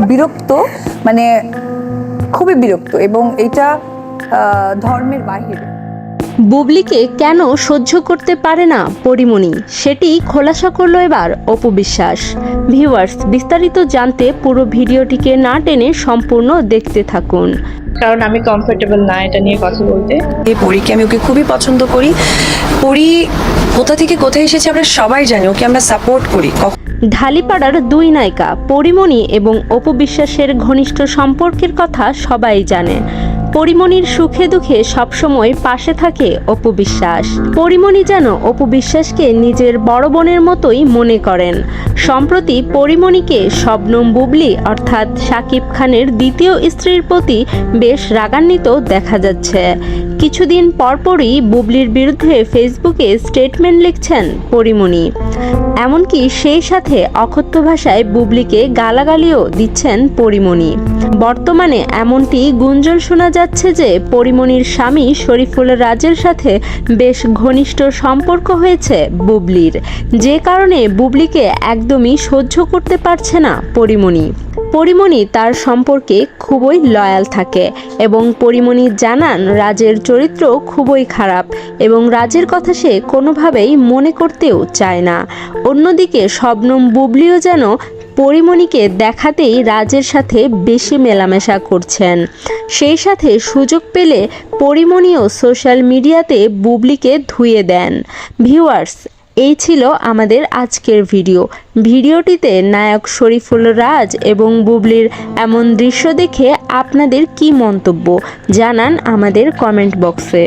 বিরক্ত, মানে খুবই বিরক্ত, এবং এটা ধর্মের বাহিরে। বুবলিকে কেন সহ্য করতে পারে না পরিমণি, সেটি খোলাসা করলো এবার অপু বিশ্বাস। ভিউয়ার্স, বিস্তারিত জানতে পুরো ভিডিওটিকে না টেনে সম্পূর্ণ দেখতে থাকুন, কারণ আমি কমফোর্টেবল না এটা নিয়ে কথা বলতে। এই পরীকে আমি ওকে খুবই পছন্দ করি। পরী কোথা থেকে কোথায় এসেছে আমরা সবাই জানি, ওকে আমরা সাপোর্ট করি। ঢালিপাড়ার দুই নায়িকা পরিমণি এবং অপু বিশ্বাসের ঘনিষ্ঠ সম্পর্কের কথা সবাই জানে। পরিমণির সুখে দুঃখে সবসময় পাশে থাকে অপু বিশ্বাস। পরিমণি যেন অপু বিশ্বাসকে নিজের বড় বোনের মতোই মনে করেন। সম্প্রতি পরিমণিকে শবনম বুবলি অর্থাৎ শাকিব খানের দ্বিতীয় স্ত্রীর প্রতি বেশ রাগান্বিত দেখা যাচ্ছে। কিছুদিন পরপরই বুবলির বিরুদ্ধে ফেসবুকে স্টেটমেন্ট লিখছেন পরিমণি। এমনকি সেই সাথে অকথ্য ভাষায় বুবলিকে গালাগালিও দিচ্ছেন পরিমণি। বর্তমানে এমনটি গুঞ্জন শোনা যাচ্ছে যে পরিমণির স্বামী শরীফুল রাজের সাথে বেশ ঘনিষ্ঠ সম্পর্ক হয়েছে বুবলির, যে কারণে বুবলিকে একদমই সহ্য করতে পারছে না পরিমণি। পরিমণি তার সম্পর্কে খুবই লয়াল থাকে এবং পরিমণি জানান রাজের চরিত্র খুবই খারাপ এবং রাজের কথা সে কোনোভাবেই মনে করতেও চায় না। অন্যদিকে শবনম বুবলিও যেন পরিমণিকে দেখাতেই রাজের সাথে বেশি মেলামেশা করছেন। সেই সাথে সুযোগ পেলে পরিমণিও সোশ্যাল মিডিয়াতে বুবলিকে ধুয়ে দেন। ভিউয়ার্স, এই ছিল আমাদের আজকের ভিডিওটিতে নায়ক শরীফুল রাজ এবং বুবলির এমন দৃশ্য দেখে আপনাদের কি মন্তব্য জানান আমাদের কমেন্ট বক্সে।